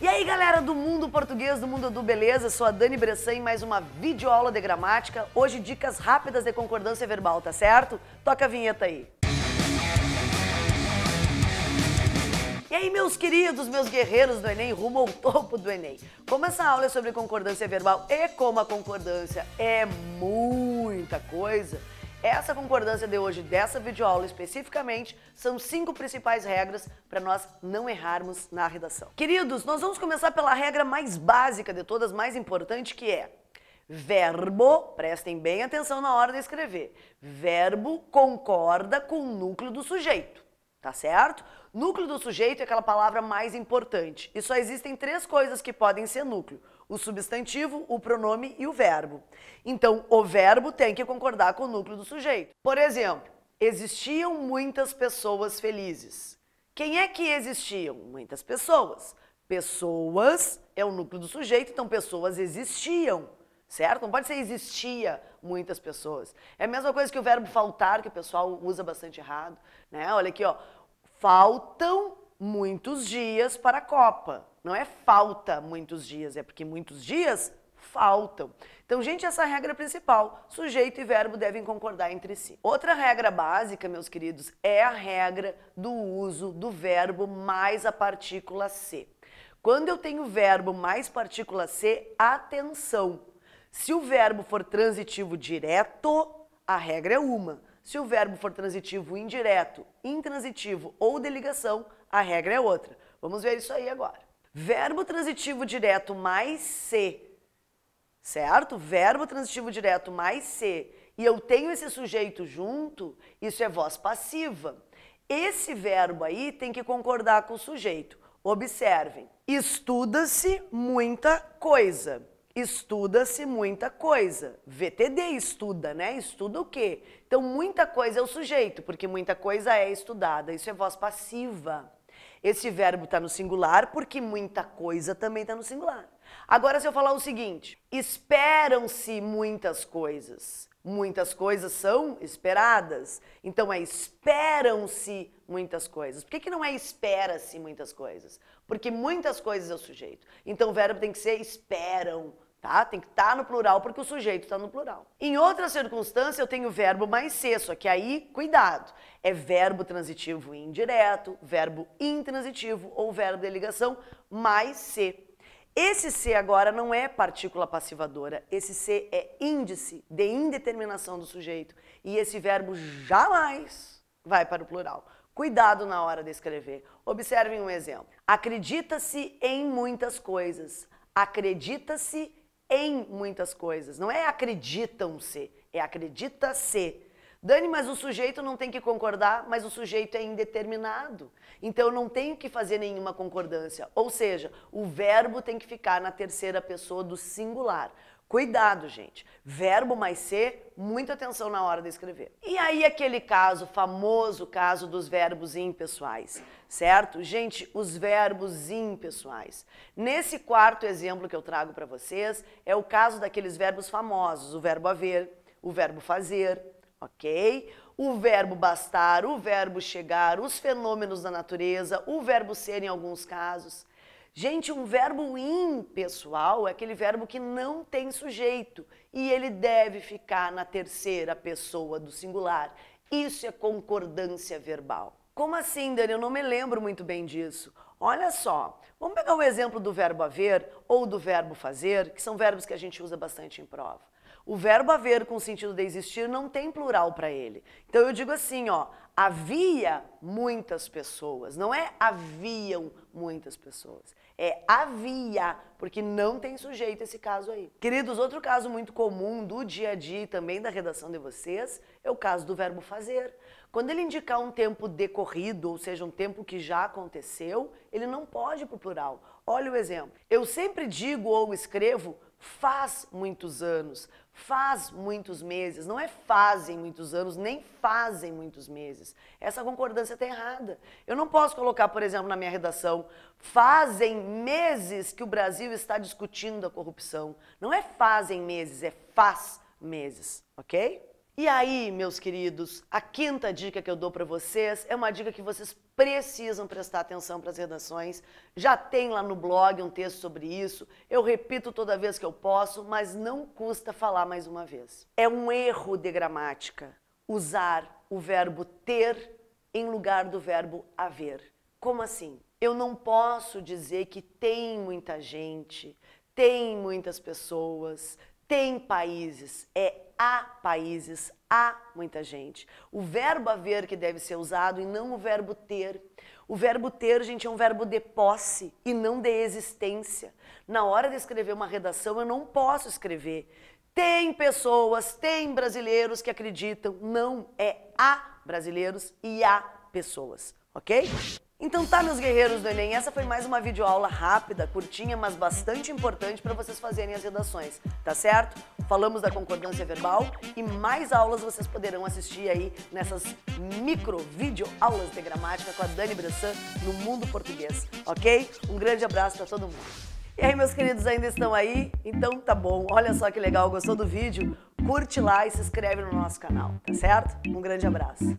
E aí galera do mundo português, do mundo do beleza, sou a Dani Bressan em mais uma videoaula de gramática. Hoje dicas rápidas de concordância verbal, tá certo? Toca a vinheta aí. E aí meus queridos, meus guerreiros do Enem, rumo ao topo do Enem. Como essa aula é sobre concordância verbal e como a concordância é muita coisa, essa concordância de hoje, dessa videoaula especificamente, são 5 principais regras para nós não errarmos na redação. Queridos, nós vamos começar pela regra mais básica de todas, mais importante, que é verbo, prestem bem atenção na hora de escrever, verbo concorda com o núcleo do sujeito, tá certo? Núcleo do sujeito é aquela palavra mais importante e só existem 3 coisas que podem ser núcleo: o substantivo, o pronome e o verbo. Então, o verbo tem que concordar com o núcleo do sujeito. Por exemplo, existiam muitas pessoas felizes. Quem é que existiam? Muitas pessoas. Pessoas é o núcleo do sujeito, então pessoas existiam, certo? Não pode ser existia muitas pessoas. É a mesma coisa que o verbo faltar, que o pessoal usa bastante errado, né? Olha aqui, ó. Faltam muitos dias para a Copa. Não é falta muitos dias, é porque muitos dias faltam. Então, gente, essa é a regra principal. Sujeito e verbo devem concordar entre si. Outra regra básica, meus queridos, é a regra do uso do verbo mais a partícula se. Quando eu tenho verbo mais partícula se, atenção. Se o verbo for transitivo direto, a regra é uma. Se o verbo for transitivo indireto, intransitivo ou de ligação, a regra é outra. Vamos ver isso aí agora. Verbo transitivo direto mais se, certo? Verbo transitivo direto mais se, e eu tenho esse sujeito junto, isso é voz passiva. Esse verbo aí tem que concordar com o sujeito. Observem, estuda-se muita coisa. Estuda-se muita coisa. VTD estuda, né? Estuda o quê? Então, muita coisa é o sujeito, porque muita coisa é estudada. Isso é voz passiva. Esse verbo está no singular porque muita coisa também está no singular. Agora, se eu falar o seguinte, esperam-se muitas coisas. Muitas coisas são esperadas. Então, é esperam-se muitas coisas. Por que não é espera-se muitas coisas? Porque muitas coisas é o sujeito. Então, o verbo tem que ser esperam. Tá? Tem que estar no plural porque o sujeito está no plural. Em outra circunstância, eu tenho verbo mais se, só que aí, cuidado, é verbo transitivo indireto, verbo intransitivo ou verbo de ligação mais se. Esse se agora não é partícula passivadora, esse se é índice de indeterminação do sujeito e esse verbo jamais vai para o plural. Cuidado na hora de escrever. Observem um exemplo. Acredita-se em muitas coisas. Acredita-se em muitas coisas. Não é acreditam-se, é acredita-se. Dani, mas o sujeito não tem que concordar, mas o sujeito é indeterminado. Então eu não tenho que fazer nenhuma concordância. Ou seja, o verbo tem que ficar na terceira pessoa do singular. Cuidado, gente. Verbo mais se, muita atenção na hora de escrever. E aí aquele caso, famoso caso dos verbos impessoais, certo? Gente, os verbos impessoais. Nesse quarto exemplo que eu trago para vocês, é o caso daqueles verbos famosos, o verbo haver, o verbo fazer, ok? O verbo bastar, o verbo chegar, os fenômenos da natureza, o verbo ser em alguns casos. Gente, um verbo impessoal é aquele verbo que não tem sujeito e ele deve ficar na terceira pessoa do singular. Isso é concordância verbal. Como assim, Dani? Eu não me lembro muito bem disso. Olha só, vamos pegar o exemplo do verbo haver ou do verbo fazer, que são verbos que a gente usa bastante em prova. O verbo haver com o sentido de existir não tem plural para ele. Então eu digo assim, ó, havia muitas pessoas, não é haviam muitas pessoas, é havia, porque não tem sujeito esse caso aí. Queridos, outro caso muito comum do dia a dia e também da redação de vocês é o caso do verbo fazer. Quando ele indicar um tempo decorrido, ou seja, um tempo que já aconteceu, ele não pode ir para o plural. Olha o exemplo. Eu sempre digo ou escrevo faz muitos anos, faz muitos meses, não é fazem muitos anos, nem fazem muitos meses. Essa concordância está errada. Eu não posso colocar, por exemplo, na minha redação, fazem meses que o Brasil está discutindo a corrupção. Não é fazem meses, é faz meses, ok? E aí, meus queridos, a quinta dica que eu dou para vocês é uma dica que vocês precisam prestar atenção para as redações. Já tem lá no blog um texto sobre isso, eu repito toda vez que eu posso, mas não custa falar mais uma vez. É um erro de gramática usar o verbo ter em lugar do verbo haver. Como assim? Eu não posso dizer que tem muita gente, tem muitas pessoas, tem países, há países, há muita gente. O verbo haver que deve ser usado e não o verbo ter. O verbo ter, gente, é um verbo de posse e não de existência. Na hora de escrever uma redação, eu não posso escrever tem pessoas, tem brasileiros que acreditam. Não, há brasileiros e há pessoas, ok? Então tá, meus guerreiros do Enem, essa foi mais uma videoaula rápida, curtinha, mas bastante importante para vocês fazerem as redações, tá certo? Falamos da concordância verbal e mais aulas vocês poderão assistir aí nessas micro videoaulas de gramática com a Dani Bressan no Mundo Português, ok? Um grande abraço para todo mundo. E aí, meus queridos, ainda estão aí? Então tá bom, olha só que legal, gostou do vídeo? Curte lá e se inscreve no nosso canal, tá certo? Um grande abraço.